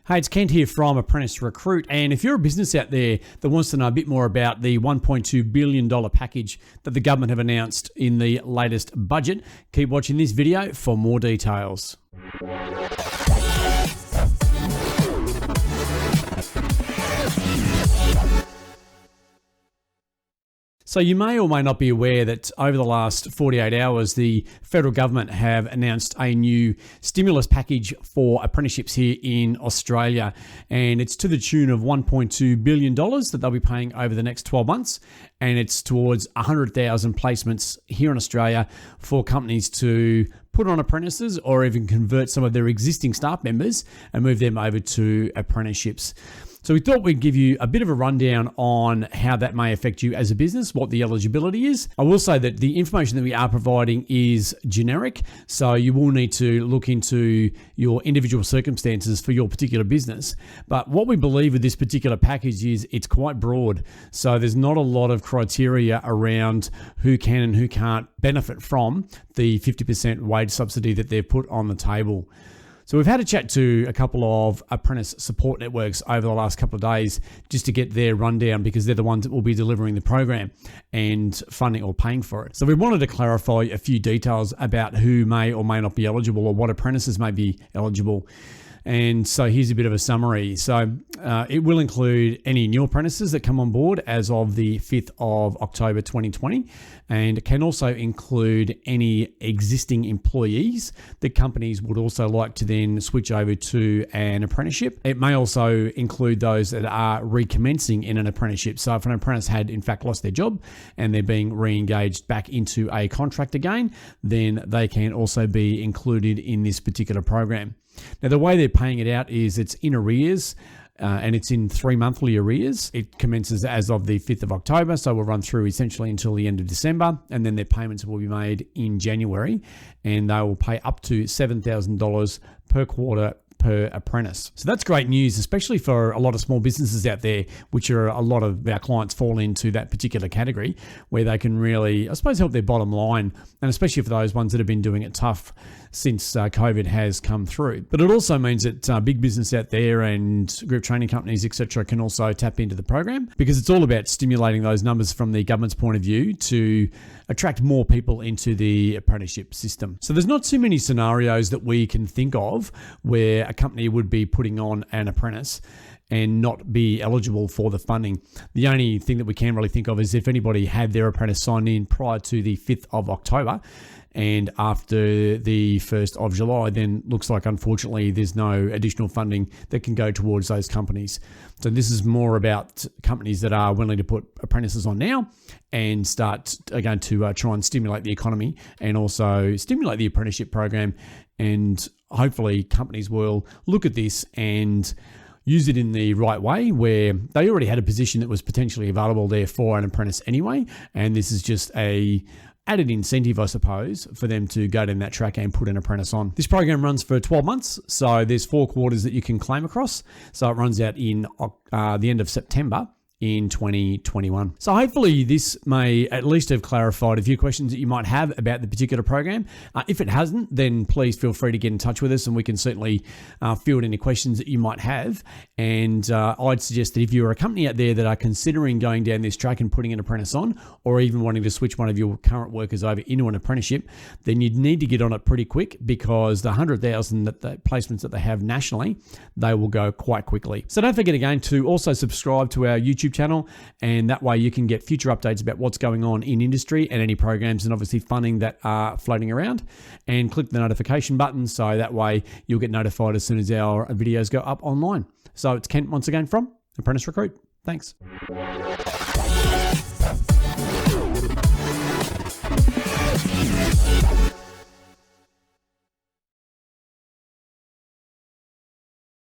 Hey, it's Kent here from Apprentice Recruit, and if you're a business out there that wants to know a bit more about the $1.2 billion package that the government have announced in the latest budget, keep watching this video for more details. So you may or may not be aware that over the last 48 hours, the federal government have announced a new stimulus package for apprenticeships here in Australia. And it's to the tune of $1.2 billion that they'll be paying over the next 12 months. And it's towards 100,000 placements here in Australia for companies to put on apprentices or even convert some of their existing staff members and move them over to apprenticeships. So we thought we'd give you a bit of a rundown on how that may affect you as a business, what the eligibility is. I will say that the information that we are providing is generic, so you will need to look into your individual circumstances for your particular business. But what we believe with this particular package is it's quite broad. So there's not a lot of criteria around who can and who can't benefit from the 50% wage subsidy that they've put on the table. So we've had a chat to a couple of apprentice support networks over the last couple of days just to get their rundown, because they're the ones that will be delivering the program and funding or paying for it. So we wanted to clarify a few details about who may or may not be eligible or what apprentices may be eligible. And so here's a bit of a summary. So it will include any new apprentices that come on board as of the 5th of October 2020. And it can also include any existing employees that companies would also like to then switch over to an apprenticeship. It may also include those that are recommencing in an apprenticeship. So if an apprentice had in fact lost their job and they're being re-engaged back into a contract again, then they can also be included in this particular program. Now, the way they're paying it out is it's in arrears, and it's in 3 monthly arrears. It commences as of the 5th of October, so we'll run through essentially until the end of December, and then their payments will be made in January, and they will pay up to $7,000 per quarter per apprentice. So that's great news, especially for a lot of small businesses out there, which are a lot of our clients fall into that particular category, where they can really, I suppose, help their bottom line, and especially for those ones that have been doing it tough since COVID has come through. But it also means that big business out there and group training companies, etc., can also tap into the program, because it's all about stimulating those numbers from the government's point of view to attract more people into the apprenticeship system. So there's not too many scenarios that we can think of where a company would be putting on an apprentice and not be eligible for the funding. The only thing that we can really think of is if anybody had their apprentice signed in prior to the 5th of October and after the 1st of July, then looks like unfortunately there's no additional funding that can go towards those companies. So this is more about companies that are willing to put apprentices on now and start again to try and stimulate the economy and also stimulate the apprenticeship program. And hopefully companies will look at this and use it in the right way, where they already had a position that was potentially available there for an apprentice anyway. And this is just a added incentive, I suppose, for them to go down that track and put an apprentice on. This program runs for 12 months. So there's 4 quarters that you can claim across. So it runs out in the end of September in 2021. So hopefully this may at least have clarified a few questions that you might have about the particular program. If it hasn't, then please feel free to get in touch with us and we can certainly field any questions that you might have. And I'd suggest that if you're a company out there that are considering going down this track and putting an apprentice on, or even wanting to switch one of your current workers over into an apprenticeship, then you'd need to get on it pretty quick, because the 100,000 that the placements that they have nationally, they will go quite quickly. So don't forget again to also subscribe to our YouTube channel, and that way you can get future updates about what's going on in industry and any programs and obviously funding that are floating around, and click the notification button so that way you'll get notified as soon as our videos go up online. So it's Kent once again from Apprentice Recruit. Thanks.